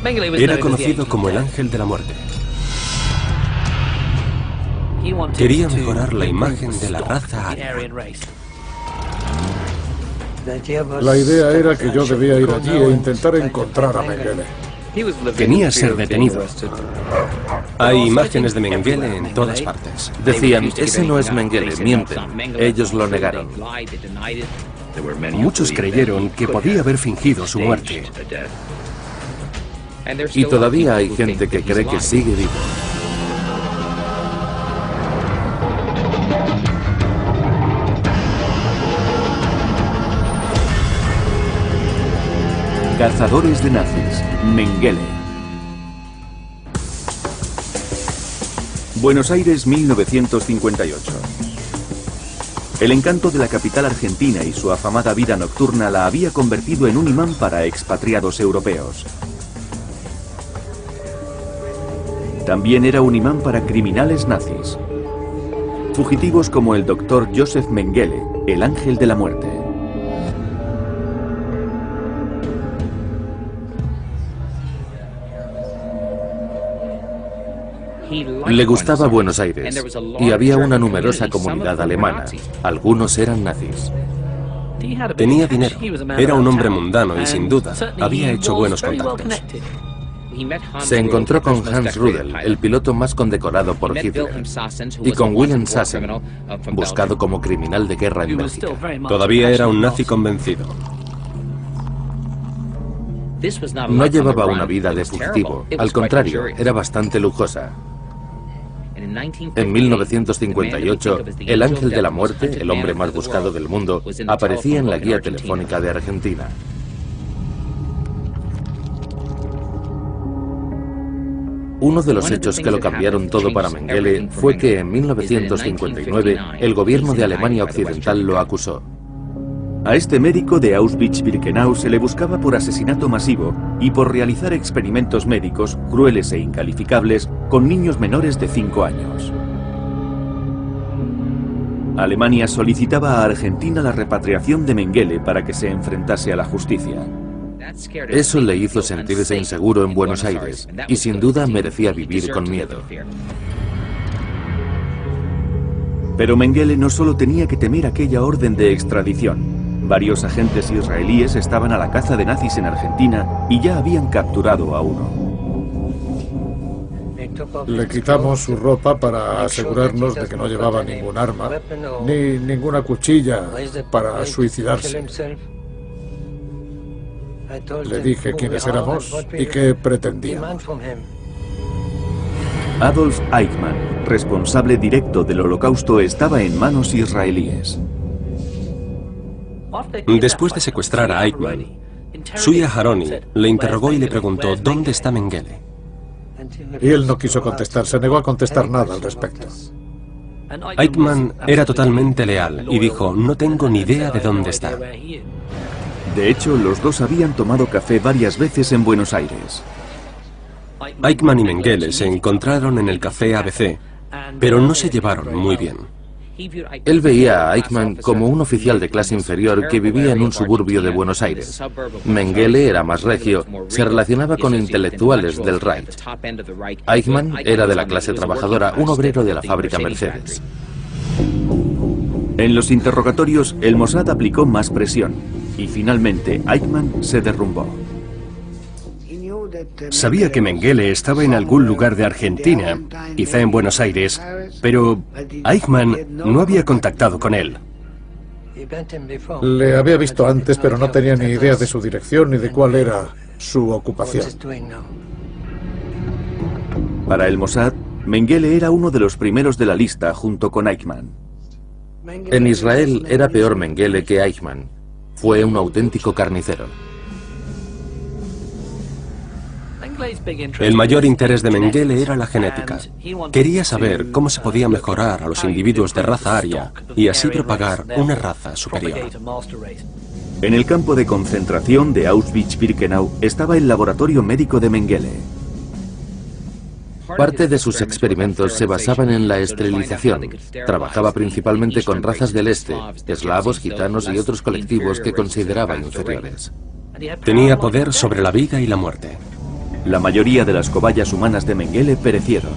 Era conocido como el Ángel de la Muerte. Quería mejorar la imagen de la raza aria. La idea era que yo debía ir allí e intentar encontrar a Mengele. Temía ser detenido. Hay imágenes de Mengele en todas partes. Decían, ese no es Mengele, mienten. Ellos lo negaron. Muchos creyeron que podía haber fingido su muerte. Y todavía hay gente que cree que sigue vivo. Cazadores de nazis, Mengele. Buenos Aires, 1958. El encanto de la capital argentina y su afamada vida nocturna la había convertido en un imán para expatriados europeos. También era un imán para criminales nazis. Fugitivos como el doctor Joseph Mengele, el Ángel de la Muerte. Le gustaba Buenos Aires y había una numerosa comunidad alemana. Algunos eran nazis. Tenía dinero. Era un hombre mundano y sin duda había hecho buenos contactos. Se encontró con Hans Rudel, el piloto más condecorado por Hitler, y con Wilhelm Sassen, buscado como criminal de guerra en Bélgica. Todavía era un nazi convencido. No llevaba una vida de fugitivo, al contrario, era bastante lujosa. En 1958, el Ángel de la Muerte, el hombre más buscado del mundo, aparecía en la guía telefónica de Argentina. Uno de los hechos que lo cambiaron todo para Mengele fue que en 1959 el gobierno de Alemania Occidental lo acusó. A este médico de Auschwitz-Birkenau se le buscaba por asesinato masivo y por realizar experimentos médicos crueles e incalificables con niños menores de 5 años. Alemania solicitaba a Argentina la repatriación de Mengele para que se enfrentase a la justicia. Eso le hizo sentirse inseguro en Buenos Aires y sin duda merecía vivir con miedo. Pero Mengele no solo tenía que temer aquella orden de extradición. Varios agentes israelíes estaban a la caza de nazis en Argentina y ya habían capturado a uno. Le quitamos su ropa para asegurarnos de que no llevaba ningún arma, ni ninguna cuchilla para suicidarse. Le dije quiénes éramos y qué pretendíamos. Adolf Eichmann, responsable directo del Holocausto, estaba en manos israelíes. Después de secuestrar a Eichmann, Suya Haroni le interrogó y le preguntó ¿dónde está Mengele? Y él no quiso contestar, se negó a contestar nada al respecto. Eichmann era totalmente leal y dijo no tengo ni idea de dónde está. De hecho, los dos habían tomado café varias veces en Buenos Aires. Eichmann y Mengele se encontraron en el café ABC, pero no se llevaron muy bien. Él veía a Eichmann como un oficial de clase inferior que vivía en un suburbio de Buenos Aires. Mengele era más regio, se relacionaba con intelectuales del Reich. Eichmann era de la clase trabajadora, un obrero de la fábrica Mercedes. En los interrogatorios, el Mossad aplicó más presión y finalmente Eichmann se derrumbó. Sabía que Mengele estaba en algún lugar de Argentina, quizá en Buenos Aires, pero Eichmann no había contactado con él. Le había visto antes, pero no tenía ni idea de su dirección ni de cuál era su ocupación. Para el Mossad, Mengele era uno de los primeros de la lista junto con Eichmann. En Israel era peor Mengele que Eichmann. Fue un auténtico carnicero. El mayor interés de Mengele era la genética. Quería saber cómo se podía mejorar a los individuos de raza aria y así propagar una raza superior. En el campo de concentración de Auschwitz-Birkenau estaba el laboratorio médico de Mengele. Parte de sus experimentos se basaban en la esterilización. Trabajaba principalmente con razas del este, eslavos, gitanos y otros colectivos que consideraba inferiores. Tenía poder sobre la vida y la muerte. La mayoría de las cobayas humanas de Mengele perecieron.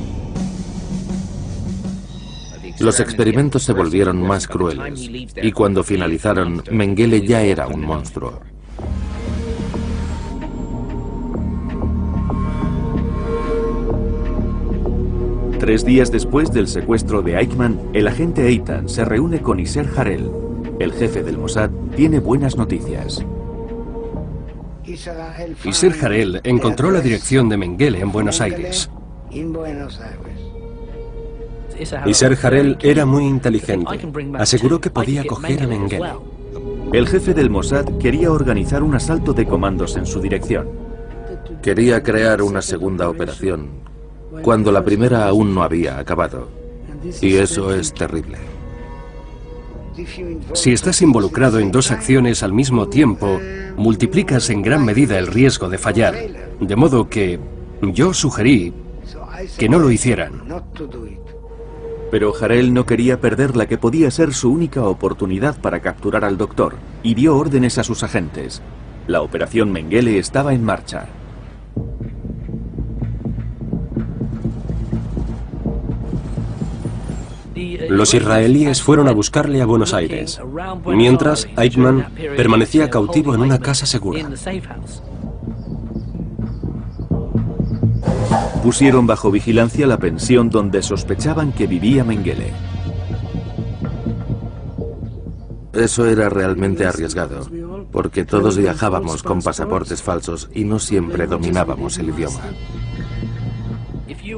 Los experimentos se volvieron más crueles, y cuando finalizaron, Mengele ya era un monstruo. Tres días después del secuestro de Eichmann, el agente Eitan se reúne con Isser Harel. El jefe del Mossad tiene buenas noticias. Isser Harel encontró la dirección de Mengele en Buenos Aires. Isser Harel era muy inteligente. Aseguró que podía coger a Mengele. El jefe del Mossad quería organizar un asalto de comandos en su dirección. Quería crear una segunda operación, cuando la primera aún no había acabado. Y eso es terrible. Si estás involucrado en dos acciones al mismo tiempo, multiplicas en gran medida el riesgo de fallar. De modo que yo sugerí que no lo hicieran. Pero Harel no quería perder la que podía ser su única oportunidad para capturar al doctor, y dio órdenes a sus agentes. La operación Mengele estaba en marcha. Los israelíes fueron a buscarle a Buenos Aires, mientras Eichmann permanecía cautivo en una casa segura. Pusieron bajo vigilancia la pensión donde sospechaban que vivía Mengele. Eso era realmente arriesgado, porque todos viajábamos con pasaportes falsos y no siempre dominábamos el idioma.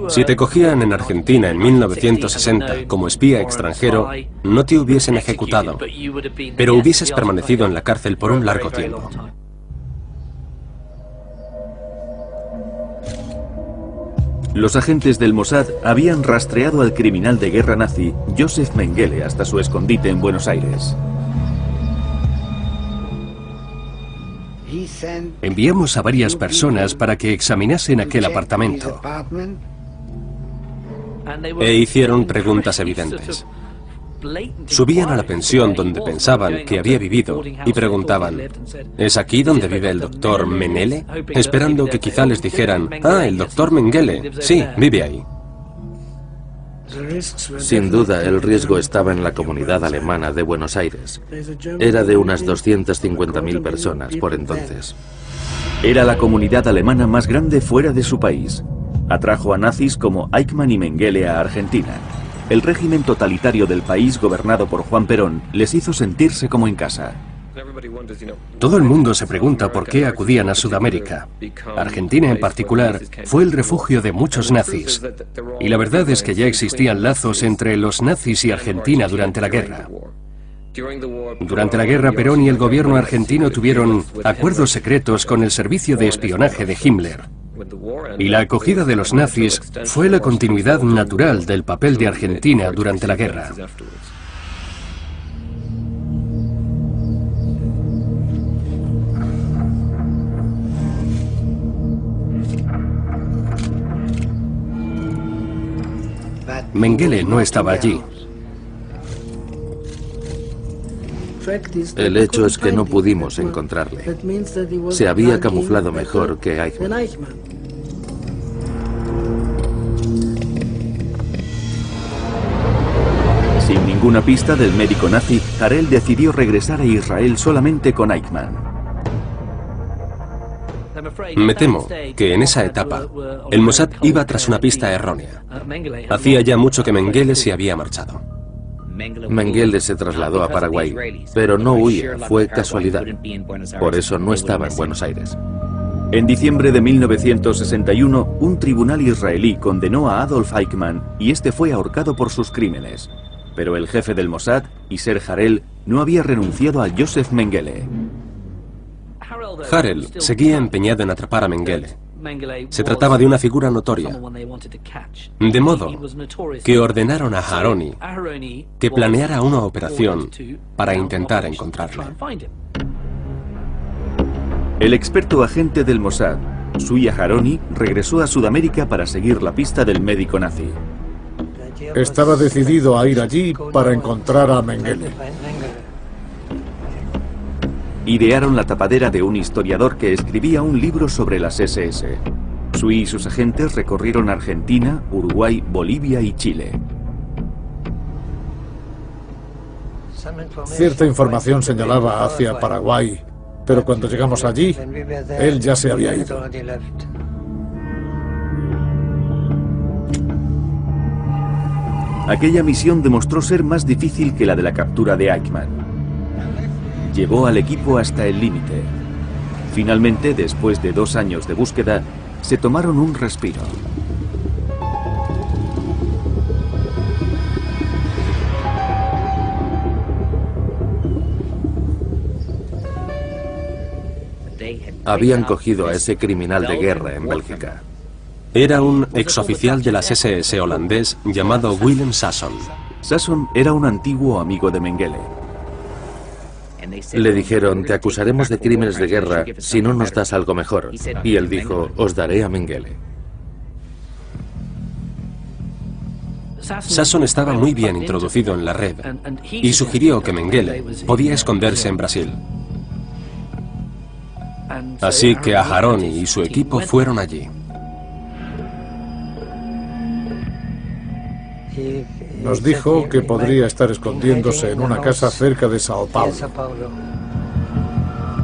Si te cogían en Argentina en 1960 como espía extranjero, no te hubiesen ejecutado, pero hubieses permanecido en la cárcel por un largo tiempo. Los agentes del Mossad habían rastreado al criminal de guerra nazi Josef Mengele hasta su escondite en Buenos Aires. Enviamos a varias personas para que examinasen aquel apartamento. E hicieron preguntas evidentes. Subían a la pensión donde pensaban que había vivido y preguntaban: ¿es aquí donde vive el doctor Mengele? Esperando que quizá les dijeran: ah, el doctor Mengele, sí, vive ahí. Sin duda, el riesgo estaba en la comunidad alemana de Buenos Aires. Era de unas 250.000 personas por entonces. Era la comunidad alemana más grande fuera de su país. Atrajo a nazis como Eichmann y Mengele a Argentina. El régimen totalitario del país gobernado por Juan Perón les hizo sentirse como en casa. Todo el mundo se pregunta por qué acudían a Sudamérica. Argentina en particular fue el refugio de muchos nazis. Y la verdad es que ya existían lazos entre los nazis y Argentina durante la guerra. Durante la guerra, Perón y el gobierno argentino tuvieron acuerdos secretos con el servicio de espionaje de Himmler. Y la acogida de los nazis fue la continuidad natural del papel de Argentina durante la guerra. Mengele no estaba allí. El hecho es que no pudimos encontrarle. Se había camuflado mejor que Eichmann. Sin ninguna pista del médico nazi, Harel decidió regresar a Israel solamente con Eichmann. Me temo que en esa etapa el Mossad iba tras una pista errónea. Hacía ya mucho que Mengele se había marchado. Mengele se trasladó a Paraguay, pero no huía, fue casualidad. Por eso no estaba en Buenos Aires. En diciembre de 1961, un tribunal israelí condenó a Adolf Eichmann y este fue ahorcado por sus crímenes. Pero el jefe del Mossad, Isser Harel, no había renunciado a Josef Mengele. Harel seguía empeñado en atrapar a Mengele. Se trataba de una figura notoria. De modo que ordenaron a Aharoni que planeara una operación para intentar encontrarlo. El experto agente del Mossad, Zvi Aharoni, regresó a Sudamérica para seguir la pista del médico nazi. Estaba decidido a ir allí para encontrar a Mengele. Idearon la tapadera de un historiador que escribía un libro sobre las SS. Sui y sus agentes recorrieron Argentina, Uruguay, Bolivia y Chile. Cierta información señalaba hacia Paraguay, pero cuando llegamos allí, él ya se había ido. Aquella misión demostró ser más difícil que la de la captura de Eichmann. Llevó al equipo hasta el límite. Finalmente, después de 2 años de búsqueda, se tomaron un respiro. Habían cogido a ese criminal de guerra en Bélgica. Era un exoficial de las SS holandés llamado Willem Sasson. Sasson era un antiguo amigo de Mengele. Le dijeron, te acusaremos de crímenes de guerra si no nos das algo mejor. Y él dijo, os daré a Mengele. Sasson estaba muy bien introducido en la red y sugirió que Mengele podía esconderse en Brasil. Así que Aharoni y su equipo fueron allí. Nos dijo que podría estar escondiéndose en una casa cerca de Sao Paulo.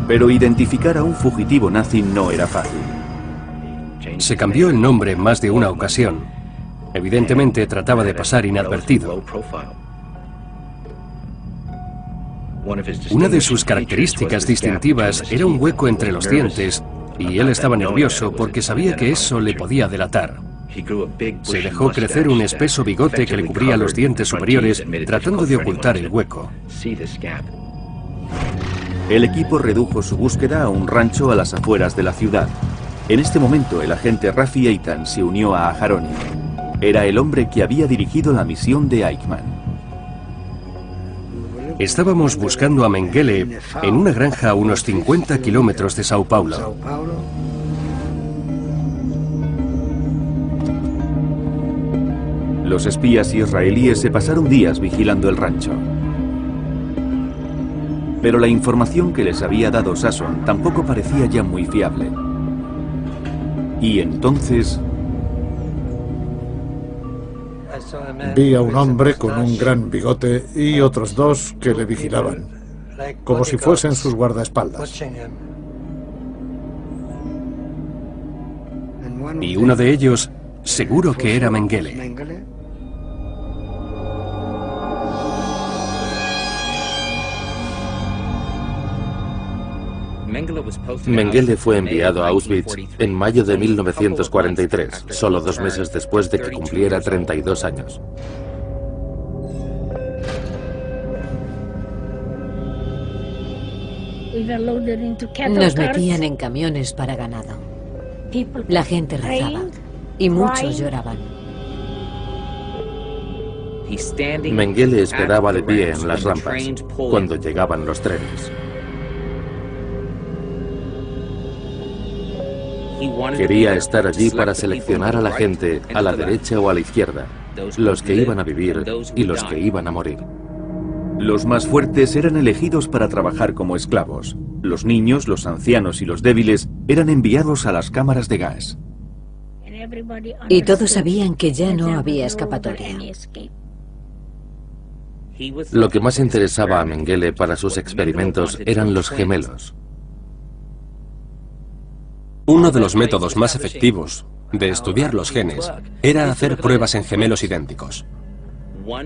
Pero identificar a un fugitivo nazi no era fácil. Se cambió el nombre en más de una ocasión. Evidentemente trataba de pasar inadvertido. Una de sus características distintivas era un hueco entre los dientes, y él estaba nervioso porque sabía que eso le podía delatar. Se dejó crecer un espeso bigote que le cubría los dientes superiores, tratando de ocultar el hueco. El equipo redujo su búsqueda a un rancho a las afueras de la ciudad. En este momento, el agente Rafi Eitan se unió a Aharoni. Era el hombre que había dirigido la misión de Eichmann. Estábamos buscando a Mengele en una granja a unos 50 kilómetros de Sao Paulo. Los espías israelíes se pasaron días vigilando el rancho. Pero la información que les había dado Sasson tampoco parecía ya muy fiable. Y entonces... Vi a un hombre con un gran bigote y otros 2 que le vigilaban, como si fuesen sus guardaespaldas. Y uno de ellos, seguro que era Mengele. Mengele fue enviado a Auschwitz en mayo de 1943, solo 2 meses después de que cumpliera 32 años. Nos metían en camiones para ganado. La gente rezaba y muchos lloraban. Mengele esperaba de pie en las rampas cuando llegaban los trenes. Quería estar allí para seleccionar a la gente a la derecha o a la izquierda, los que iban a vivir y los que iban a morir. Los más fuertes eran elegidos para trabajar como esclavos. Los niños, los ancianos y los débiles eran enviados a las cámaras de gas. Y todos sabían que ya no había escapatoria. Lo que más interesaba a Mengele para sus experimentos eran los gemelos. Uno de los métodos más efectivos de estudiar los genes era hacer pruebas en gemelos idénticos.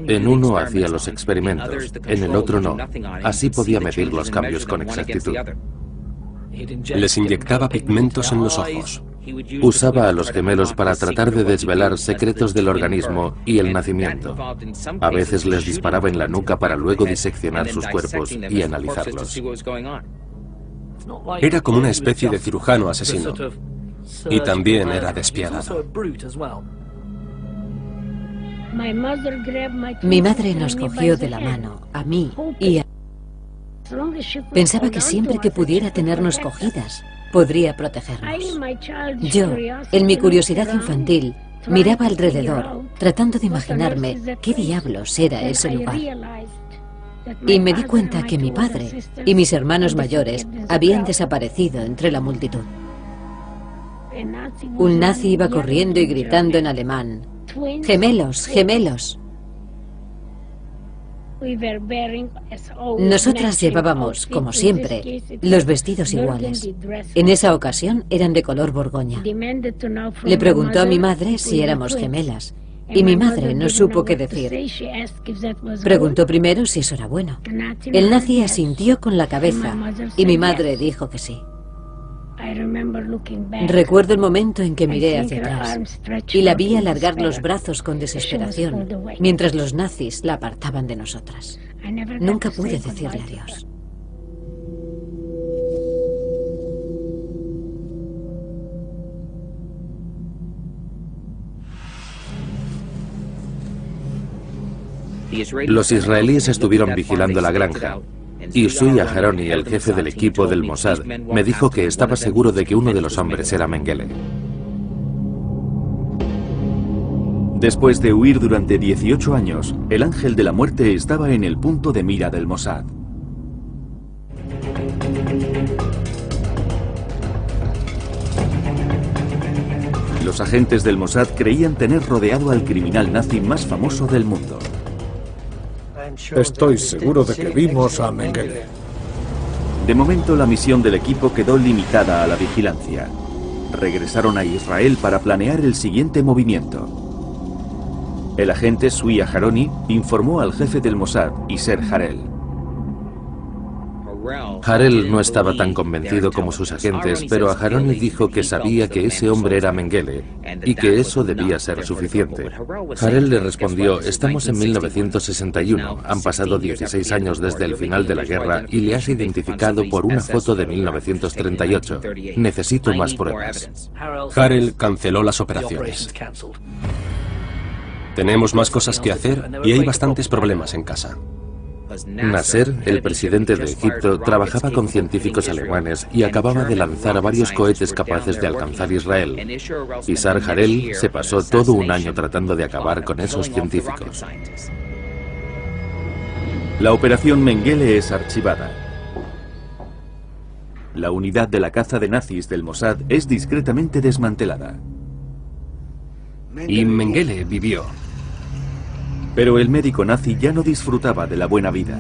En uno hacía los experimentos, en el otro no. Así podía medir los cambios con exactitud. Les inyectaba pigmentos en los ojos. Usaba a los gemelos para tratar de desvelar secretos del organismo y el nacimiento. A veces les disparaba en la nuca para luego diseccionar sus cuerpos y analizarlos. Era como una especie de cirujano asesino. Y también era despiadado. Mi madre nos cogió de la mano, a mí y a... Pensaba que siempre que pudiera tenernos cogidas, podría protegernos. Yo, en mi curiosidad infantil, miraba alrededor, tratando de imaginarme qué diablos era ese lugar. Y me di cuenta que mi padre y mis hermanos mayores habían desaparecido entre la multitud. Un nazi iba corriendo y gritando en alemán: ¡Gemelos, gemelos! Nosotras llevábamos, como siempre, los vestidos iguales. En esa ocasión eran de color borgoña. Le preguntó a mi madre si éramos gemelas, y mi madre no supo qué decir. Preguntó primero si eso era bueno. El nazi asintió con la cabeza, y mi madre dijo que sí. Recuerdo el momento en que miré hacia atrás y la vi alargar los brazos con desesperación, mientras los nazis la apartaban de nosotras. Nunca pude decirle adiós. Los israelíes estuvieron vigilando la granja, y Zvi Aharoni, el jefe del equipo del Mossad, me dijo que estaba seguro de que uno de los hombres era Mengele. Después de huir durante 18 años, el ángel de la muerte estaba en el punto de mira del Mossad. Los agentes del Mossad creían tener rodeado al criminal nazi más famoso del mundo. Estoy seguro de que vimos a Mengele. De momento, la misión del equipo quedó limitada a la vigilancia. Regresaron a Israel para planear el siguiente movimiento. El agente Zvi Aharoni informó al jefe del Mossad, Yasser Harel. Harel no estaba tan convencido como sus agentes, pero Aharoni dijo que sabía que ese hombre era Mengele y que eso debía ser suficiente. Harel le respondió: estamos en 1961, han pasado 16 años desde el final de la guerra y le has identificado por una foto de 1938. Necesito más pruebas. Harel canceló las operaciones. Tenemos más cosas que hacer y hay bastantes problemas en casa. Nasser, el presidente de Egipto, trabajaba con científicos alemanes y acababa de lanzar varios cohetes capaces de alcanzar Israel. Yasser Harel se pasó todo un año tratando de acabar con esos científicos. La operación Mengele es archivada. La unidad de la caza de nazis del Mossad es discretamente desmantelada. Y Mengele vivió. Pero el médico nazi ya no disfrutaba de la buena vida.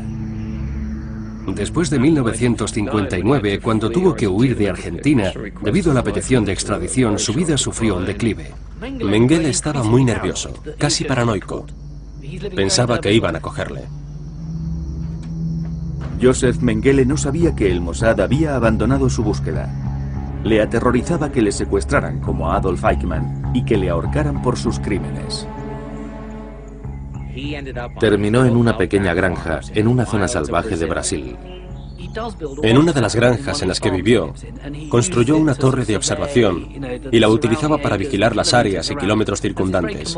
Después de 1959, cuando tuvo que huir de Argentina, debido a la petición de extradición, su vida sufrió un declive. Mengele estaba muy nervioso, casi paranoico. Pensaba que iban a cogerle. Joseph Mengele no sabía que el Mossad había abandonado su búsqueda. Le aterrorizaba que le secuestraran como a Adolf Eichmann y que le ahorcaran por sus crímenes. Terminó en una pequeña granja, en una zona salvaje de Brasil. En una de las granjas en las que vivió, construyó una torre de observación y la utilizaba para vigilar las áreas y kilómetros circundantes.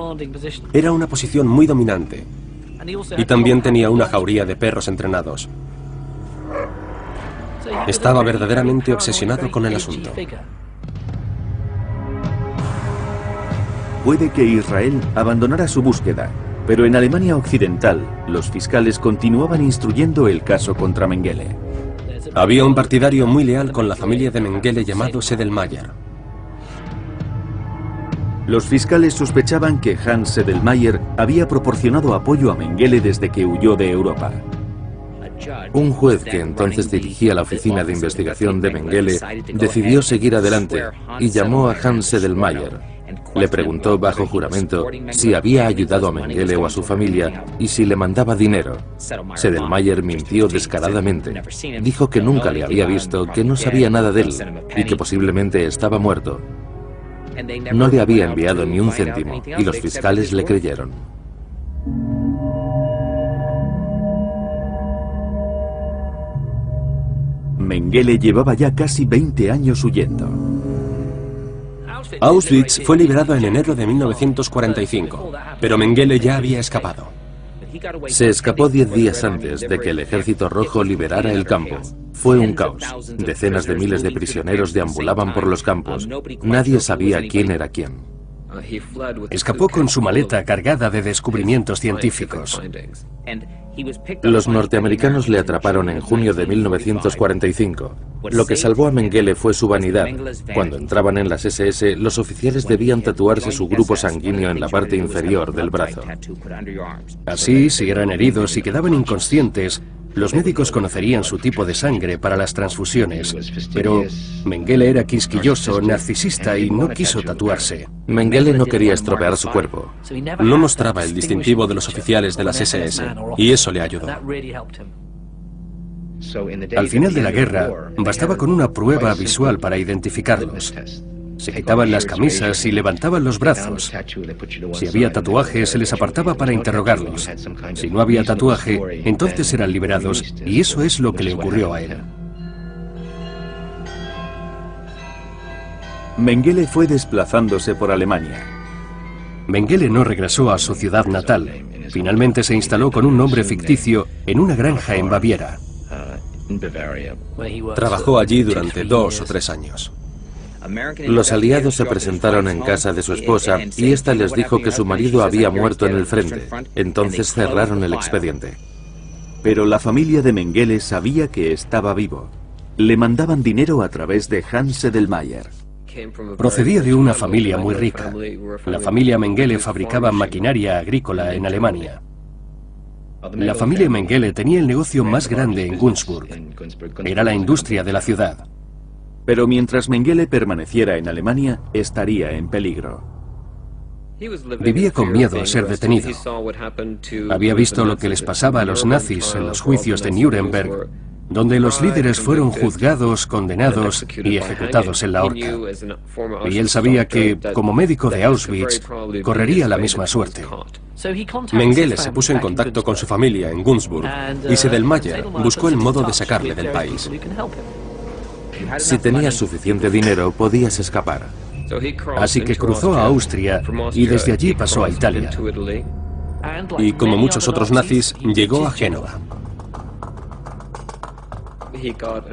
Era una posición muy dominante y también tenía una jauría de perros entrenados. Estaba verdaderamente obsesionado con el asunto. Puede que Israel abandonara su búsqueda, pero en Alemania Occidental, los fiscales continuaban instruyendo el caso contra Mengele. Había un partidario muy leal con la familia de Mengele llamado Sedlmayr. Los fiscales sospechaban que Hans Sedlmayr había proporcionado apoyo a Mengele desde que huyó de Europa. Un juez que entonces dirigía la oficina de investigación de Mengele decidió seguir adelante y llamó a Hans Sedlmayr. Le preguntó bajo juramento si había ayudado a Mengele o a su familia y si le mandaba dinero. Sedlmayr mintió descaradamente. Dijo que nunca le había visto, que no sabía nada de él y que posiblemente estaba muerto. No le había enviado ni un céntimo y los fiscales le creyeron. Mengele llevaba ya casi 20 años huyendo. Auschwitz fue liberado en enero de 1945, pero Mengele ya había escapado. Se escapó 10 días antes de que el Ejército Rojo liberara el campo. Fue un caos. Decenas de miles de prisioneros deambulaban por los campos. Nadie sabía quién era quién. Escapó con su maleta cargada de descubrimientos científicos. Los norteamericanos le atraparon en junio de 1945. Lo que salvó a Mengele fue su vanidad. Cuando entraban en las SS, los oficiales debían tatuarse su grupo sanguíneo en la parte inferior del brazo. Así, si eran heridos y quedaban inconscientes, los médicos conocerían su tipo de sangre para las transfusiones. Pero Mengele era quisquilloso, narcisista y no quiso tatuarse. Mengele no quería estropear su cuerpo. No mostraba el distintivo de los oficiales de las SS, y eso le ayudó. Al final de la guerra, bastaba con una prueba visual para identificarlos. Se quitaban las camisas y levantaban los brazos. Si había tatuaje, se les apartaba para interrogarlos. Si no había tatuaje, entonces eran liberados, y eso es lo que le ocurrió a él. Mengele fue desplazándose por Alemania. Mengele no regresó a su ciudad natal. Finalmente se instaló con un nombre ficticio en una granja en Baviera. Trabajó allí durante 2 o 3 años. Los aliados se presentaron en casa de su esposa y ésta les dijo que su marido había muerto en el frente. Entonces cerraron el expediente. Pero la familia de Mengele sabía que estaba vivo. Le mandaban dinero a través de Hans Edelmayer. Procedía de una familia muy rica. La familia Mengele fabricaba maquinaria agrícola en Alemania. La familia Mengele tenía el negocio más grande en Günzburg. Era la industria de la ciudad. Pero mientras Mengele permaneciera en Alemania, estaría en peligro. Vivía con miedo a ser detenido. Había visto lo que les pasaba a los nazis en los juicios de Nuremberg, donde los líderes fueron juzgados, condenados y ejecutados en la horca. Y él sabía que, como médico de Auschwitz, correría la misma suerte. Mengele se puso en contacto con su familia en Günzburg y Edelmayer buscó el modo de sacarle del país. Si tenías suficiente dinero, podías escapar. Así que cruzó a Austria y desde allí pasó a Italia. Y como muchos otros nazis, llegó a Génova.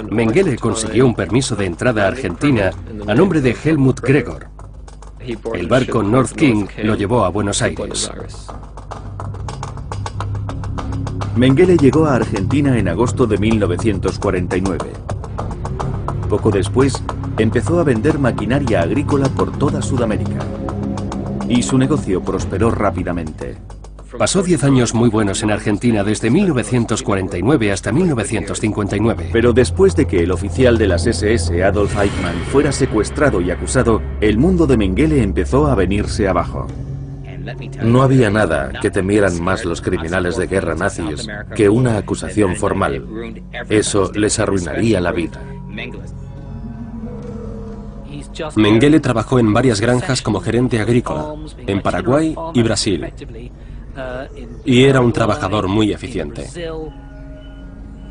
Mengele consiguió un permiso de entrada a Argentina a nombre de Helmut Gregor. El barco North King lo llevó a Buenos Aires. Mengele llegó a Argentina en agosto de 1949. Poco después, empezó a vender maquinaria agrícola por toda Sudamérica. Y su negocio prosperó rápidamente. Pasó 10 años muy buenos en Argentina desde 1949 hasta 1959. Pero después de que el oficial de las SS, Adolf Eichmann, fuera secuestrado y acusado, el mundo de Mengele empezó a venirse abajo. No había nada que temieran más los criminales de guerra nazis que una acusación formal. Eso les arruinaría la vida. Mengele trabajó en varias granjas como gerente agrícola, en Paraguay y Brasil, y era un trabajador muy eficiente.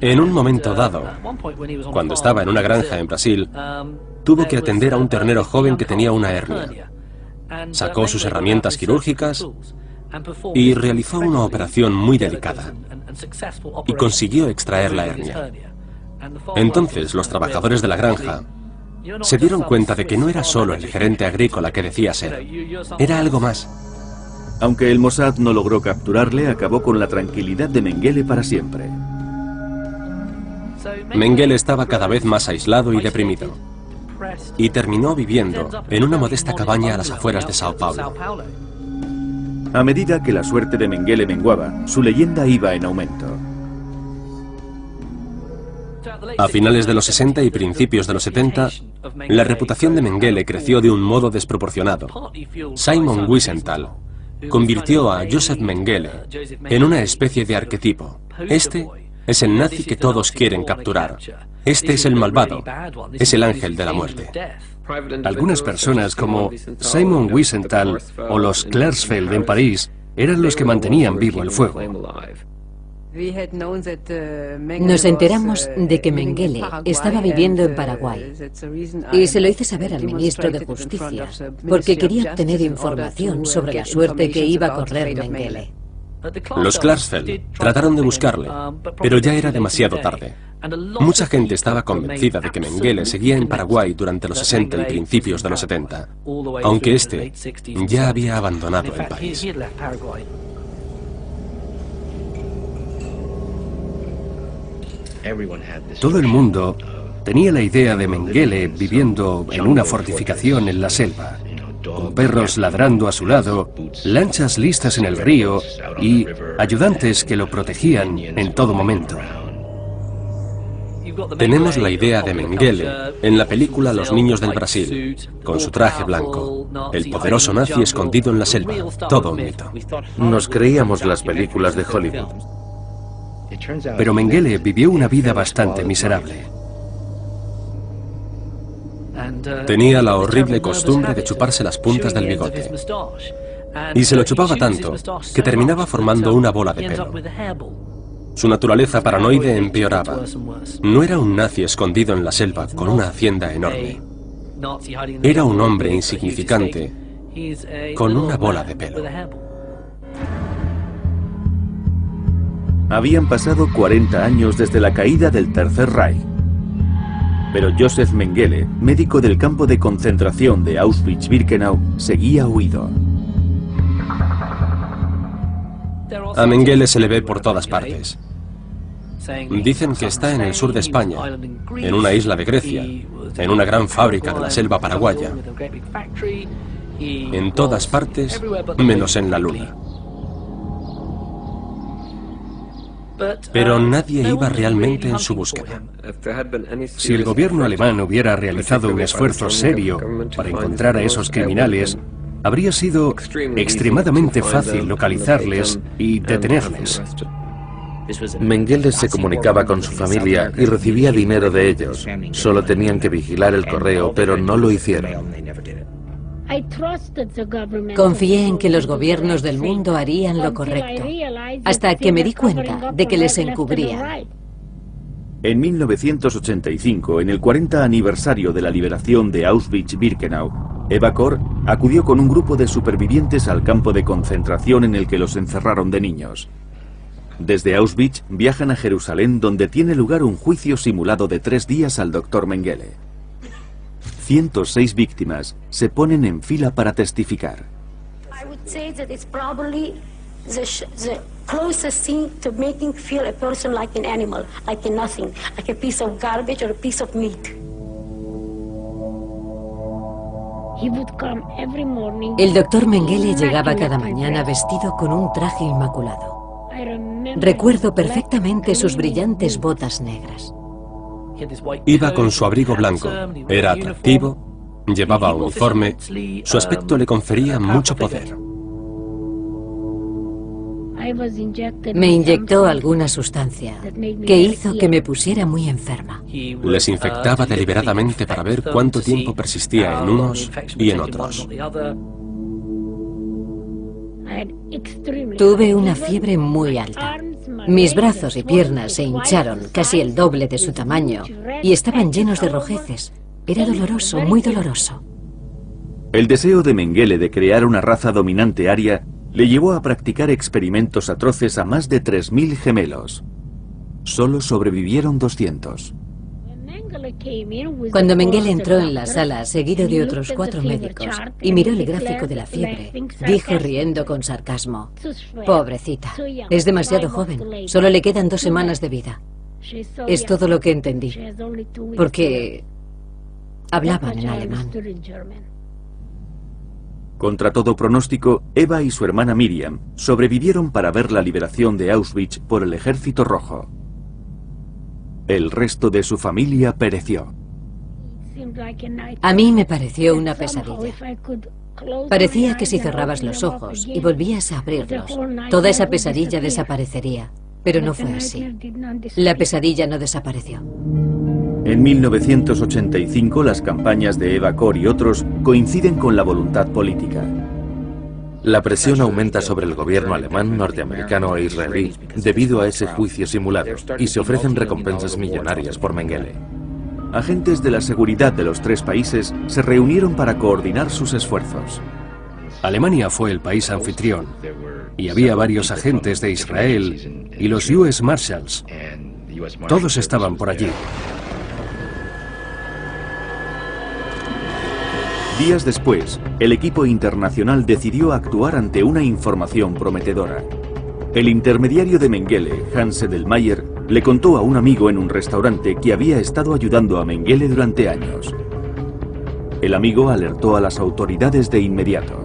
En un momento dado, cuando estaba en una granja en Brasil, tuvo que atender a un ternero joven que tenía una hernia. Sacó sus herramientas quirúrgicas y realizó una operación muy delicada, y consiguió extraer la hernia. Entonces los trabajadores de la granja se dieron cuenta de que no era solo el gerente agrícola que decía ser, era algo más. Aunque el Mossad no logró capturarle, acabó con la tranquilidad de Mengele para siempre. Mengele estaba cada vez más aislado y deprimido, y terminó viviendo en una modesta cabaña a las afueras de Sao Paulo. A medida que la suerte de Mengele menguaba, su leyenda iba en aumento. A finales de los 60 y principios de los 70, la reputación de Mengele creció de un modo desproporcionado. Simon Wiesenthal convirtió a Joseph Mengele en una especie de arquetipo. Este es el nazi que todos quieren capturar. Este es el malvado. Es el ángel de la muerte. Algunas personas como Simon Wiesenthal o los Klersfeld en París eran los que mantenían vivo el fuego. Nos enteramos de que Mengele estaba viviendo en Paraguay y se lo hice saber al ministro de Justicia porque quería obtener información sobre la suerte que iba a correr Mengele. Los Klarsfeld trataron de buscarle, pero ya era demasiado tarde. Mucha gente estaba convencida de que Mengele seguía en Paraguay durante los 60 y principios de los 70, aunque este ya había abandonado el país. Todo el mundo tenía la idea de Mengele viviendo en una fortificación en la selva, con perros ladrando a su lado, lanchas listas en el río y ayudantes que lo protegían en todo momento. Tenemos la idea de Mengele en la película Los niños del Brasil, con su traje blanco, el poderoso nazi escondido en la selva, todo un mito. Nos creíamos las películas de Hollywood. Pero Mengele vivió una vida bastante miserable. Tenía la horrible costumbre de chuparse las puntas del bigote. Y se lo chupaba tanto que terminaba formando una bola de pelo. Su naturaleza paranoide empeoraba. No era un nazi escondido en la selva con una hacienda enorme. Era un hombre insignificante con una bola de pelo. Habían pasado 40 años desde la caída del Tercer Reich. Pero Josef Mengele, médico del campo de concentración de Auschwitz-Birkenau, seguía huido. A Mengele se le ve por todas partes. Dicen que está en el sur de España, en una isla de Grecia, en una gran fábrica de la selva paraguaya. En todas partes, menos en la Luna. Pero nadie iba realmente en su búsqueda. Si el gobierno alemán hubiera realizado un esfuerzo serio para encontrar a esos criminales, habría sido extremadamente fácil localizarles y detenerles. Mengele se comunicaba con su familia y recibía dinero de ellos. Solo tenían que vigilar el correo, pero no lo hicieron. Confié en que los gobiernos del mundo harían lo correcto, hasta que me di cuenta de que les encubrían. En 1985, en el 40 aniversario de la liberación de Auschwitz-Birkenau, Eva Kor acudió con un grupo de supervivientes al campo de concentración en el que los encerraron de niños. Desde Auschwitz viajan a Jerusalén, donde tiene lugar un juicio simulado de 3 días al Dr. Mengele. 106 víctimas se ponen en fila para testificar. El doctor Mengele llegaba cada mañana vestido con un traje inmaculado. Recuerdo perfectamente sus brillantes botas negras. Iba con su abrigo blanco, era atractivo, llevaba uniforme, su aspecto le confería mucho poder. Me inyectó alguna sustancia que hizo que me pusiera muy enferma. Les infectaba deliberadamente para ver cuánto tiempo persistía en unos y en otros. Tuve una fiebre muy alta. Mis brazos y piernas se hincharon casi el doble de su tamaño y estaban llenos de rojeces. Era doloroso, muy doloroso. El deseo de Mengele de crear una raza dominante aria le llevó a practicar experimentos atroces a más de 3000 gemelos. Solo sobrevivieron 200. Cuando Mengele entró en la sala, seguido de otros 4 médicos, y miró el gráfico de la fiebre, dijo riendo con sarcasmo: pobrecita, es demasiado joven, solo le quedan 2 semanas de vida. Es todo lo que entendí, porque hablaban en alemán. Contra todo pronóstico, Eva y su hermana Miriam sobrevivieron para ver la liberación de Auschwitz por el Ejército Rojo. El resto de su familia pereció. A mí me pareció una pesadilla. Parecía que si cerrabas los ojos y volvías a abrirlos, toda esa pesadilla desaparecería. Pero no fue así. La pesadilla no desapareció. En 1985, las campañas de Eva Kor y otros coinciden con la voluntad política. La presión aumenta sobre el gobierno alemán, norteamericano e israelí debido a ese juicio simulado y se ofrecen recompensas millonarias por Mengele. Agentes de la seguridad de los 3 países se reunieron para coordinar sus esfuerzos. Alemania fue el país anfitrión y había varios agentes de Israel y los US Marshals. Todos estaban por allí. Días después, el equipo internacional decidió actuar ante una información prometedora. El intermediario de Mengele, Hans Sedlmayr, le contó a un amigo en un restaurante que había estado ayudando a Mengele durante años. El amigo alertó a las autoridades de inmediato.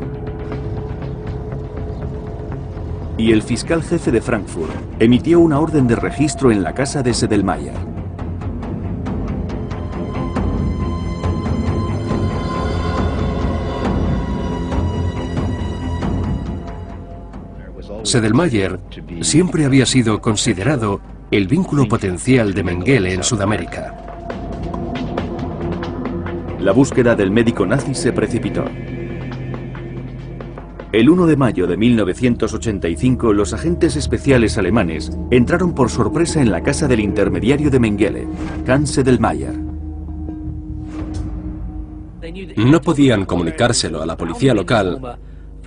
Y el fiscal jefe de Frankfurt emitió una orden de registro en la casa de Sedlmayr. Sedlmayr siempre había sido considerado el vínculo potencial de Mengele en Sudamérica. La búsqueda del médico nazi se precipitó. El 1 de mayo de 1985, los agentes especiales alemanes entraron por sorpresa en la casa del intermediario de Mengele, Hans Sedlmayr. No podían comunicárselo a la policía local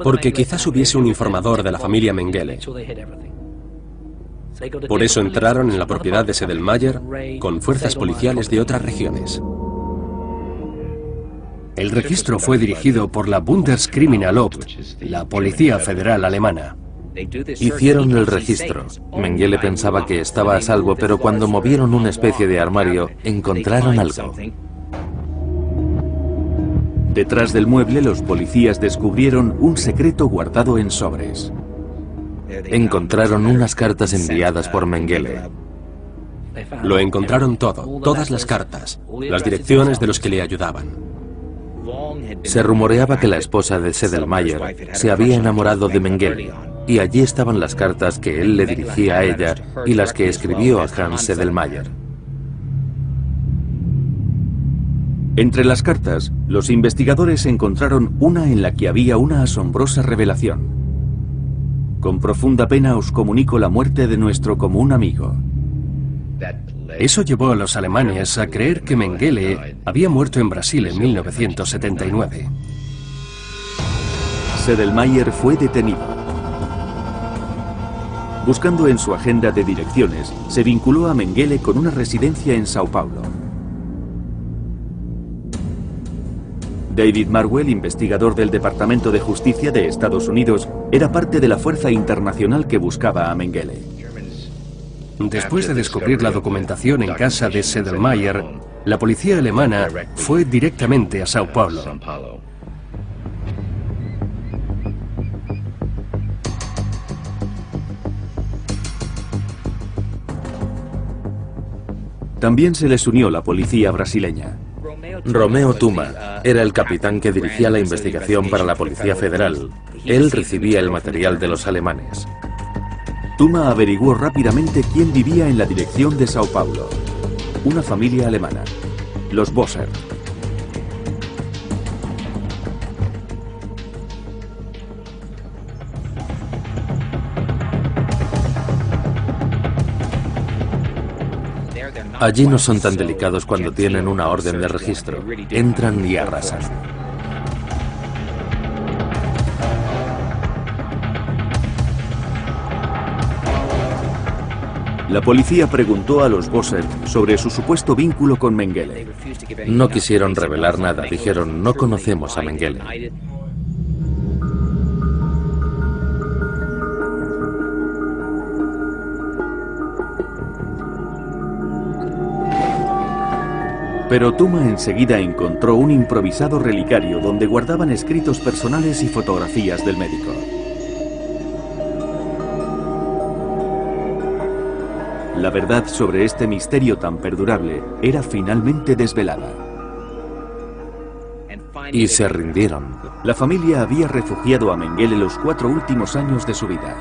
porque quizás hubiese un informador de la familia Mengele. Por eso entraron en la propiedad de Sedlmayr con fuerzas policiales de otras regiones. El registro fue dirigido por la Bundeskriminalamt, la Policía Federal Alemana. Hicieron el registro. Mengele pensaba que estaba a salvo, pero cuando movieron una especie de armario, encontraron algo. Detrás del mueble, los policías descubrieron un secreto guardado en sobres. Encontraron unas cartas enviadas por Mengele. Lo encontraron todo, todas las cartas, las direcciones de los que le ayudaban. Se rumoreaba que la esposa de Sedlmayr se había enamorado de Mengele, y allí estaban las cartas que él le dirigía a ella y las que escribió a Hans Sedlmayr. Entre las cartas, los investigadores encontraron una en la que había una asombrosa revelación. Con profunda pena os comunico la muerte de nuestro común amigo. Eso llevó a los alemanes a creer que Mengele había muerto en Brasil en 1979. Sedlmayr fue detenido. Buscando en su agenda de direcciones, se vinculó a Mengele con una residencia en Sao Paulo. David Marwell, investigador del Departamento de Justicia de Estados Unidos, era parte de la fuerza internacional que buscaba a Mengele. Después de descubrir la documentación en casa de Sedlmayr, la policía alemana fue directamente a Sao Paulo. También se les unió la policía brasileña. Romeo Tuma era el capitán que dirigía la investigación para la Policía Federal. Él recibía el material de los alemanes. Tuma averiguó rápidamente quién vivía en la dirección de Sao Paulo. Una familia alemana, los Bossert. Allí no son tan delicados cuando tienen una orden de registro. Entran y arrasan. La policía preguntó a los Bossert sobre su supuesto vínculo con Mengele. No quisieron revelar nada, dijeron, no conocemos a Mengele. Pero Tuma enseguida encontró un improvisado relicario donde guardaban escritos personales y fotografías del médico. La verdad sobre este misterio tan perdurable era finalmente desvelada. Y se rindieron. La familia había refugiado a Mengele los 4 últimos años de su vida.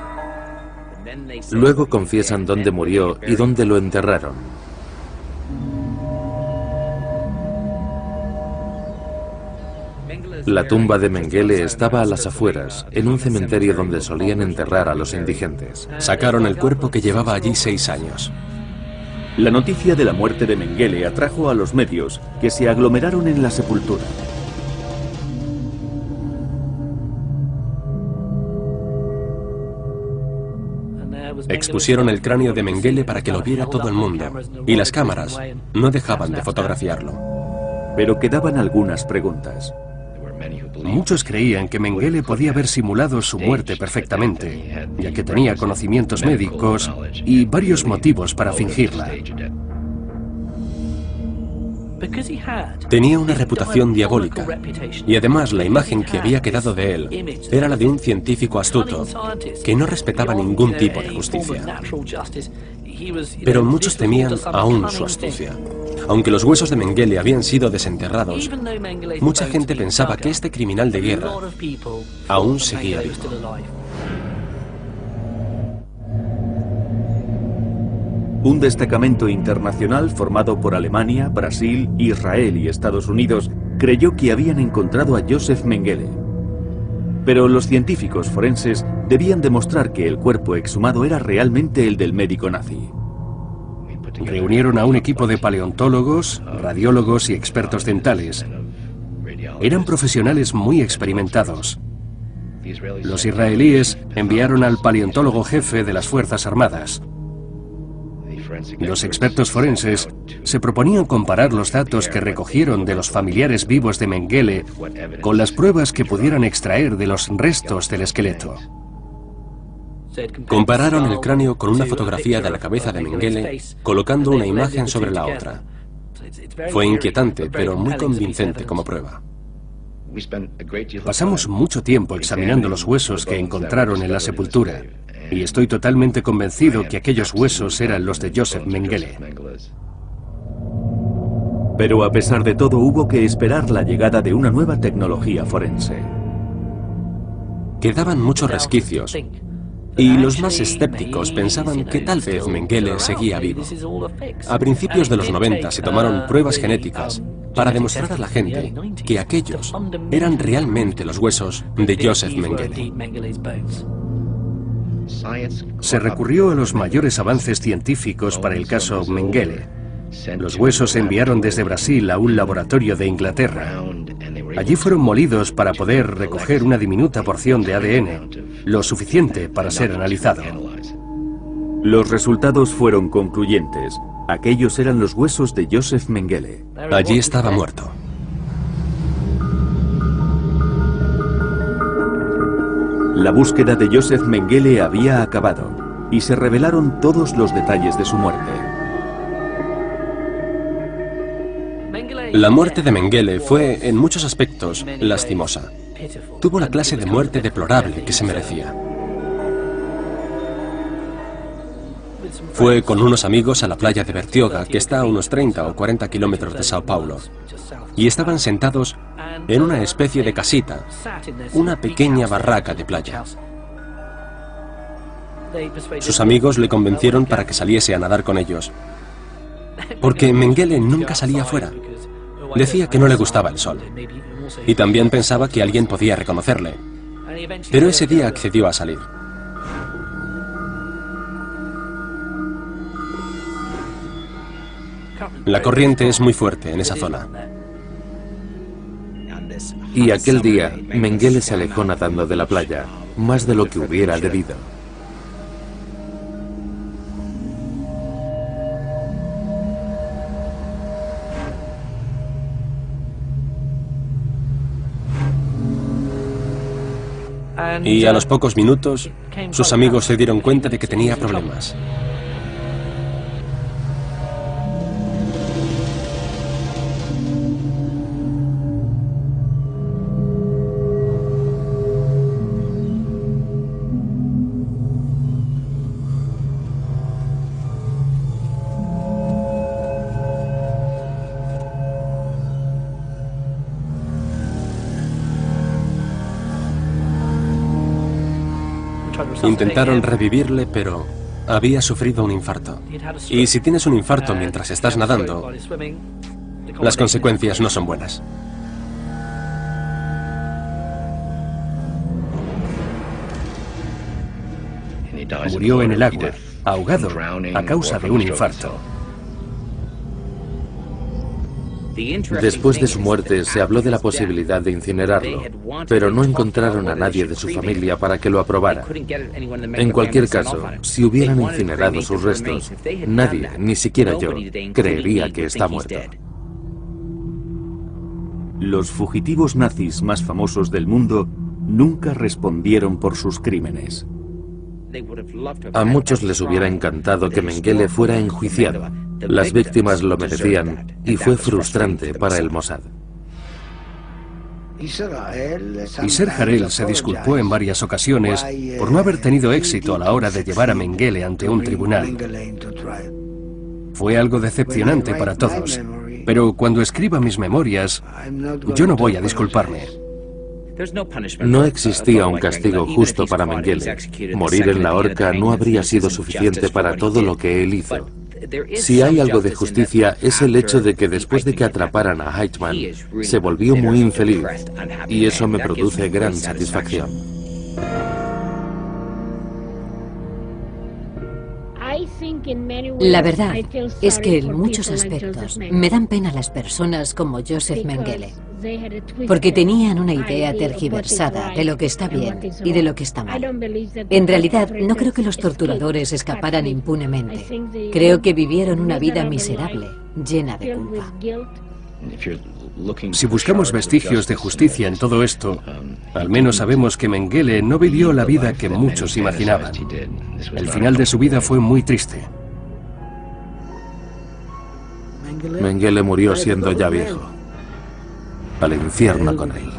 Luego confiesan dónde murió y dónde lo enterraron. La tumba de Mengele estaba a las afueras, en un cementerio donde solían enterrar a los indigentes. Sacaron el cuerpo que llevaba allí 6 años. La noticia de la muerte de Mengele atrajo a los medios, que se aglomeraron en la sepultura. Expusieron el cráneo de Mengele para que lo viera todo el mundo, y las cámaras no dejaban de fotografiarlo. Pero quedaban algunas preguntas. Muchos creían que Mengele podía haber simulado su muerte perfectamente, ya que tenía conocimientos médicos y varios motivos para fingirla. Tenía una reputación diabólica, y además la imagen que había quedado de él era la de un científico astuto, que no respetaba ningún tipo de justicia. Pero muchos temían aún su astucia. Aunque los huesos de Mengele habían sido desenterrados, mucha gente pensaba que este criminal de guerra aún seguía vivo. Un destacamento internacional formado por Alemania, Brasil, Israel y Estados Unidos creyó que habían encontrado a Joseph Mengele. Pero los científicos forenses debían demostrar que el cuerpo exhumado era realmente el del médico nazi. Reunieron a un equipo de paleontólogos, radiólogos y expertos dentales. Eran profesionales muy experimentados. Los israelíes enviaron al paleontólogo jefe de las Fuerzas Armadas. Los expertos forenses se proponían comparar los datos que recogieron de los familiares vivos de Mengele con las pruebas que pudieran extraer de los restos del esqueleto. Compararon el cráneo con una fotografía de la cabeza de Mengele, colocando una imagen sobre la otra. Fue inquietante, pero muy convincente como prueba. Pasamos mucho tiempo examinando los huesos que encontraron en la sepultura, y estoy totalmente convencido que aquellos huesos eran los de Joseph Mengele. Pero a pesar de todo hubo que esperar la llegada de una nueva tecnología forense. Quedaban muchos resquicios, y los más escépticos pensaban que tal vez Mengele seguía vivo. A principios de los 90 se tomaron pruebas genéticas para demostrar a la gente que aquellos eran realmente los huesos de Joseph Mengele. Se recurrió a los mayores avances científicos para el caso Mengele. Los huesos se enviaron desde Brasil a un laboratorio de Inglaterra. Allí fueron molidos para poder recoger una diminuta porción de ADN, lo suficiente para ser analizado. Los resultados fueron concluyentes. Aquellos eran los huesos de Joseph Mengele. Allí estaba muerto. La búsqueda de Joseph Mengele había acabado y se revelaron todos los detalles de su muerte. La muerte de Mengele fue, en muchos aspectos, lastimosa. Tuvo la clase de muerte deplorable que se merecía. Fue con unos amigos a la playa de Bertioga, que está a unos 30 o 40 kilómetros de Sao Paulo, y estaban sentados en una especie de casita, una pequeña barraca de playa. Sus amigos le convencieron para que saliese a nadar con ellos, porque Mengele nunca salía afuera. Decía que no le gustaba el sol, y también pensaba que alguien podía reconocerle, pero ese día accedió a salir. La corriente es muy fuerte en esa zona. Y aquel día, Mengele se alejó nadando de la playa, más de lo que hubiera debido. Y a los pocos minutos, sus amigos se dieron cuenta de que tenía problemas. Intentaron revivirle, pero había sufrido un infarto. Y si tienes un infarto mientras estás nadando, las consecuencias no son buenas. Murió en el agua, ahogado a causa de un infarto. Después de su muerte se habló de la posibilidad de incinerarlo, pero no encontraron a nadie de su familia para que lo aprobara. En cualquier caso, si hubieran incinerado sus restos, nadie, ni siquiera yo, creería que está muerto. Los fugitivos nazis más famosos del mundo nunca respondieron por sus crímenes. A muchos les hubiera encantado que Mengele fuera enjuiciado. Las víctimas lo merecían y fue frustrante para el Mossad. Yasser Harel se disculpó en varias ocasiones por no haber tenido éxito a la hora de llevar a Mengele ante un tribunal. Fue algo decepcionante para todos, pero cuando escriba mis memorias, yo no voy a disculparme. No existía un castigo justo para Mengele. Morir en la horca no habría sido suficiente para todo lo que él hizo. Si hay algo de justicia es el hecho de que después de que atraparan a Eichmann, se volvió muy infeliz, y eso me produce gran satisfacción. La verdad es que en muchos aspectos me dan pena las personas como Joseph Mengele, porque tenían una idea tergiversada de lo que está bien y de lo que está mal. En realidad, no creo que los torturadores escaparan impunemente. Creo que vivieron una vida miserable, llena de culpa. Si buscamos vestigios de justicia en todo esto, al menos sabemos que Mengele no vivió la vida que muchos imaginaban. El final de su vida fue muy triste. Mengele murió siendo ya viejo. Al infierno con él.